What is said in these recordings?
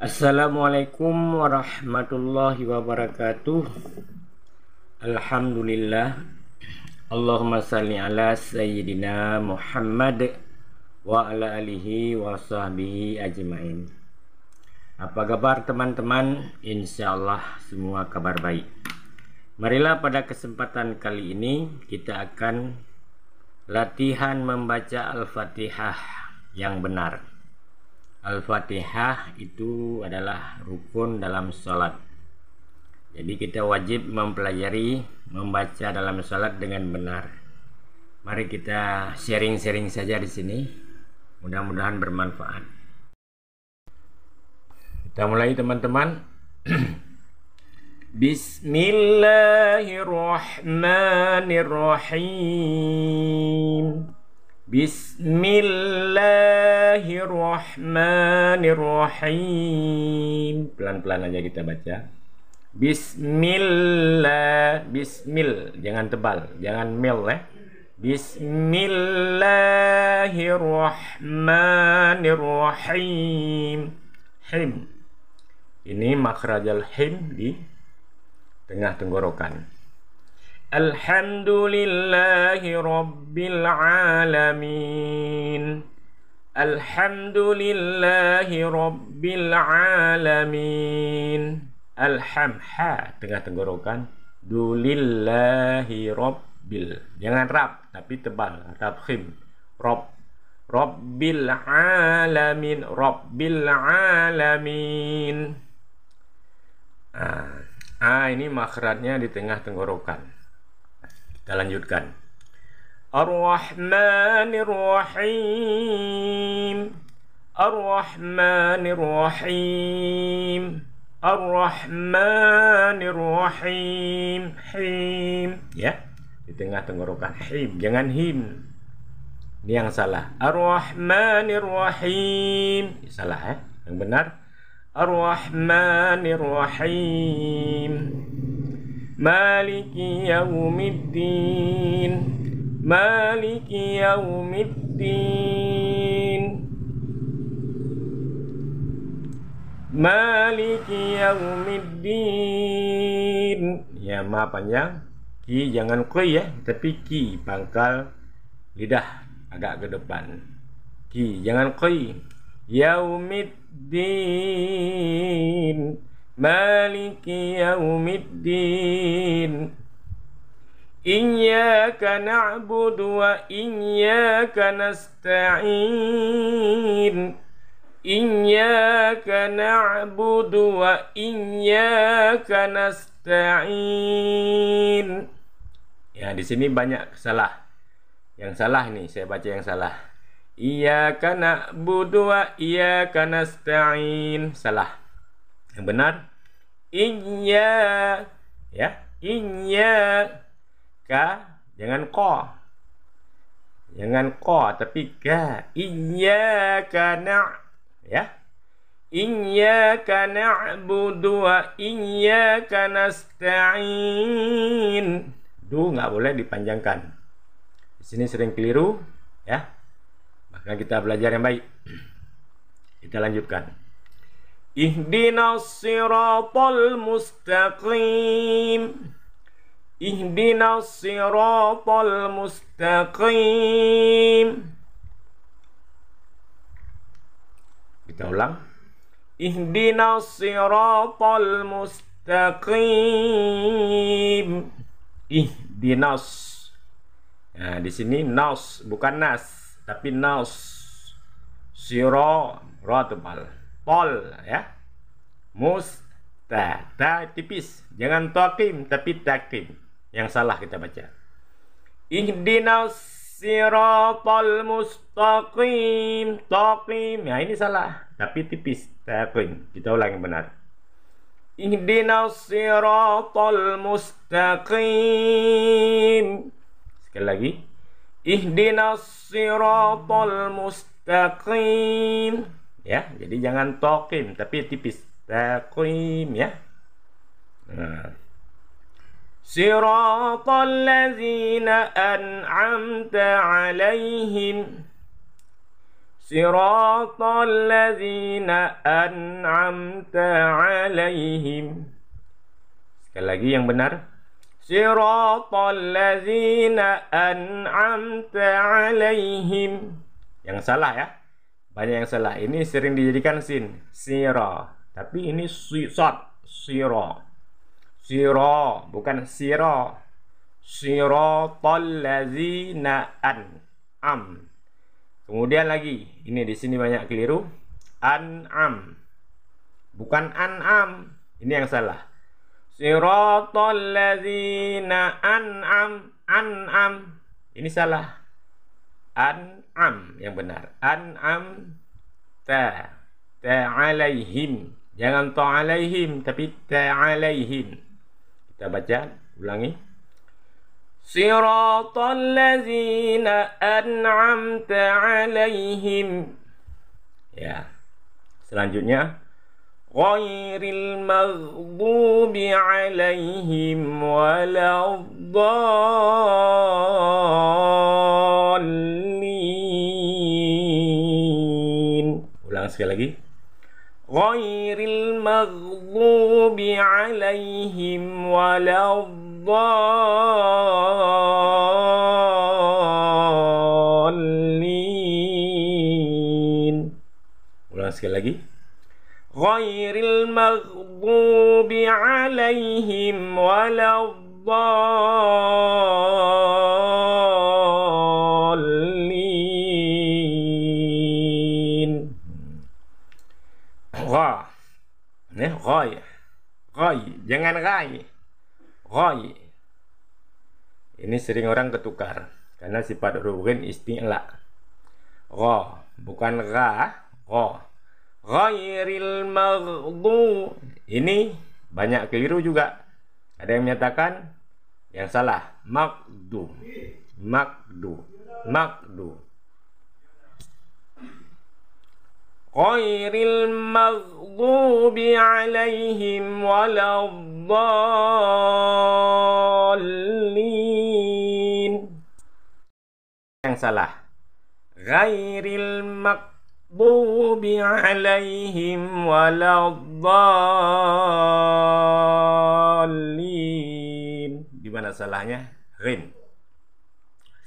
Assalamualaikum warahmatullahi wabarakatuh. Alhamdulillah. Allahumma salli ala sayyidina Muhammad wa ala alihi wa sahbihi ajmain. Apa kabar teman-teman? Insyaallah semua kabar baik. Marilah pada kesempatan kali ini kita akan latihan membaca Al-Fatihah yang benar. Al-Fatihah itu adalah rukun dalam sholat. Jadi kita wajib mempelajari membaca dalam sholat dengan benar. Mari kita sharing-sharing saja di sini. Mudah-mudahan bermanfaat. Kita mulai teman-teman. Bismillahirrahmanirrahim. Bismillahirrahmanirrahim. Pelan-pelan aja kita baca. Bismil, jangan tebal, jangan mil Bismillahirrahmanirrahim. Him. Ini makhrajal him di tengah tenggorokan. Alhamdulillahi rabbil alamin. Alhamdulillahi rabbil alamin. Alhamha tengah tenggorokan. Dulillahi rabbil. Jangan rab tapi tebal. Rab khim. Rob. Rabbil alamin. Rabbil alamin. Ini makhrajnya di tengah tenggorokan. Kita lanjutkan. Ar-Rahmanir-Rahim. Ar-Rahmanir-Rahim. Ar-Rahmanir-Rahim. Him. Ya, di tengah tenggorokan. Him, jangan him. Ini yang salah. Ar-Rahmanir-Rahim. Salah ya. Yang benar. Ar-Rahmanir-Rahim. Maliki yaumiddin. Maliki yaumiddin. Maliki yaumiddin. Ya, ma panjang. Ki jangan kui ya, tapi ki pangkal lidah agak ke depan. Ki jangan kui. Yaumiddin. Maliki yaumiddin. Iyyaka na'budu wa iyyaka nasta'in. Iyyaka na'budu wa iyyaka nasta'in. Ya, di sini banyak salah. Yang salah ini saya baca yang salah. Iyyaka na'budu wa iyyaka nasta'in. Salah. Yang benar iyyaka, jangan ko. Jangan ko tapi ka. Iyyaka ya. Iyyaka na'budu wa iyyaka nasta'in. Du nggak boleh dipanjangkan. Di sini sering keliru ya. Maka kita belajar yang baik. Kita lanjutkan. Ihdinas siratal mustaqim. Ihdinas siratal mustaqim. Kita ulang. Ihdinas siratal mustaqim. Ihdinas. Nah, di sini nas bukan nas, tapi nas. Siro ra tebal. Tol ya. Ta tipis. Jangan taqim tapi taqim. Yang salah kita baca. Ihdinas siratal mustaqim. Taqim. Ya, ini salah. Tapi tipis. Taqim. Kita ulang yang benar. Ihdinas siratal mustaqim. Sekali lagi. Ihdinas siratal mustaqim. Ya, jadi jangan taqim tapi tipis. Taqim ya. Siratal ladzina an'amta 'alaihim. Siratal ladzina an'amta 'alaihim. Sekali lagi yang benar. Siratal ladzina an'amta 'alaihim. Yang salah ya. Banyak yang salah. Ini sering dijadikan sin, sira. Tapi ini sod, sira. Sira, bukan sira. Siratal ladzina an'am. Kemudian lagi, ini di sini banyak keliru. An'am. Bukan an'am. Ini yang salah. Siratal ladzina an'am. An'am. Ini salah. An'am yang benar. An'am ta. Ta'alaihim. Jangan ta'alaihim, tapi ta'alaihim. Kita baca, ulangi. Siratal ladzina an'amta 'alaihim. Ya. Selanjutnya ghairil maghdubi 'alaihim waladdallin. Ulang sekali lagi. Ghairil maghdubi 'alaihim waladdallin. Ulang sekali lagi. Ghairil maghdubi 'alaihim waladdallin. Gha. Ghai. Ghai. Jangan ghai. Ghai. Ini sering orang ketukar karena sifat huruf ghin isti'la. Gha, bukan gha, gha. Ghairil maghdu. Ini banyak keliru juga. Ada yang menyatakan yang salah. Magdu. Magdu. Magdu. Ghairil maghdubi 'alaihim waladdallin. Yang salah. Ghairil maghdubi 'alaihim waladdallin. Di mana salahnya? Ghin.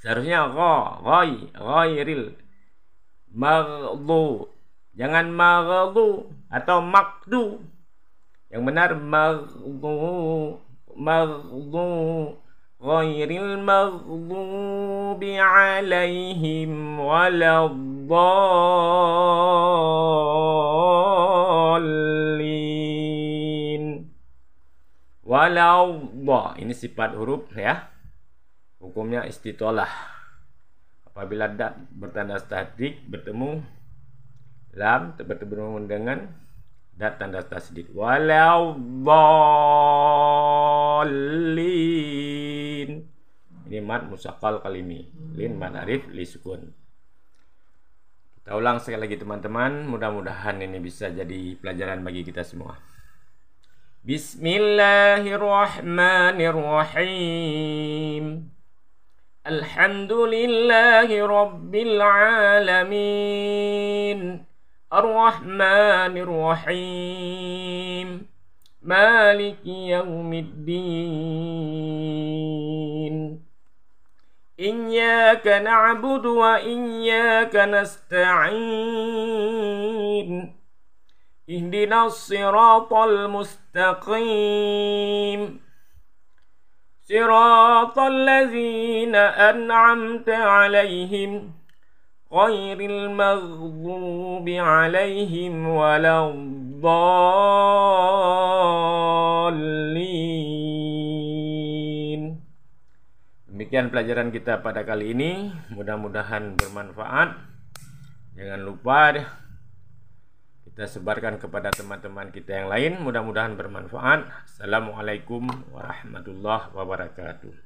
Seharusnya ghairil maghdu. Jangan maghdu atau makdu. Yang benar maghdu. Ghairil maghdubi 'alaihim waladdallin. Waladh. Ini sifat huruf ya. Hukumnya istitolah. Apabila dat bertanda tasdid bertemu lam bertemu dengan dat tanda tasdid. Waladdallin. Ini mad musaqqal kalimi. Lin mad arif li sukun. Kita ulang sekali lagi teman-teman. Mudah-mudahan ini bisa jadi pelajaran bagi kita semua. Bismillahirrahmanirrahim. Alhamdulillahi rabbil alamin. Ar-Rahmanir Rahim. Maliki yaumiddin. Iyyaka na'budu wa iyyaka nasta'in. Ihdinas siratal mustaqim. Siratal ladzina an'amta 'alaihim ghairil maghdubi 'alaihim waladdallin. Demikian pelajaran kita pada kali ini. Mudah-mudahan bermanfaat. Jangan lupa kita sebarkan kepada teman-teman kita yang lain. Mudah-mudahan bermanfaat. Assalamualaikum warahmatullahi wabarakatuh.